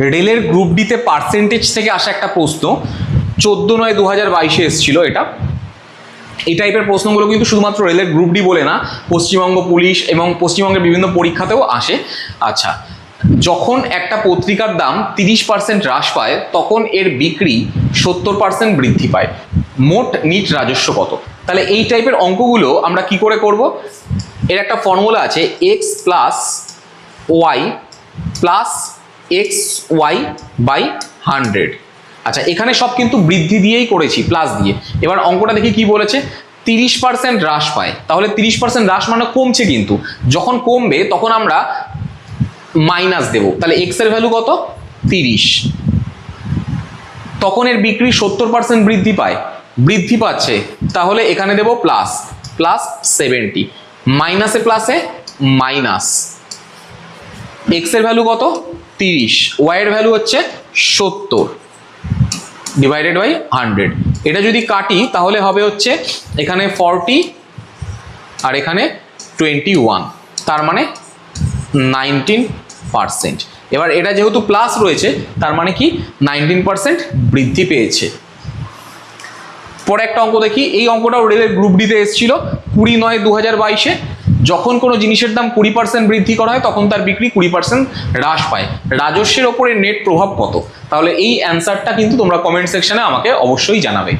রেলের গ্রুপ ডিতে পার্সেন্টেজ থেকে আসা একটা প্রশ্ন, 14/9/2022 এসেছিল এটা। এই টাইপের প্রশ্নগুলো কিন্তু শুধুমাত্র রেলের গ্রুপ ডি বলে না, পশ্চিমবঙ্গ পুলিশ এবং পশ্চিমবঙ্গের বিভিন্ন পরীক্ষাতেও আসে। আচ্ছা, যখন একটা পত্রিকার দাম 30% হ্রাস পায় তখন এর বিক্রি 70% বৃদ্ধি পায়, মোট নিট রাজস্ব কত? তাহলে এই টাইপের অঙ্কগুলো আমরা কি করে করব? এর একটা ফর্মুলা আছে, X plus Y plus X Y by 100। আচ্ছা, এখানে সব কিন্তু বৃদ্ধি দিয়েই করেছি, প্লাস দিয়ে। এবার অঙ্কটা দেখি কি বলেছে, 30% হ্রাস পায়, তাহলে 30% হ্রাস মানে কমছে, কিন্তু যখন কমবে তখন আমরা মাইনাস দেব। তাহলে এক্স এর ভ্যালু কত? 30। তখন এর বিক্রি 70% বৃদ্ধি পায়, বৃদ্ধি পাচ্ছে, তাহলে এখানে দেব প্লাস, প্লাস 70, মাইনাসে প্লাসে মাইনাস। এক্স এর ভ্যালু কত? 30, ওয়াই এর ভ্যালু হচ্ছে 70 ডিভাইডেড বাই 100। এটা যদি কাটি তাহলে হবে হচ্ছে এখানে 40 আর এখানে 21, তার মানে 19%। এবার এটা যেহেতু প্লাস রয়েছে তার মানে কি 19% বৃদ্ধি পেয়েছে। পরে একটা অঙ্ক দেখি, এই অঙ্কটাও রেলের গ্রুপ ডিতে এসেছিল 20/9/2022। যখন কোনো জিনিসের দাম 20% বৃদ্ধি করা হয় তখন তার বিক্রি 20% হ্রাস পায়, রাজস্বের ওপরে নেট প্রভাব কত? তাহলে এই অ্যান্সারটা কিন্তু তোমরা কমেন্ট সেকশনে আমাকে অবশ্যই জানাবে।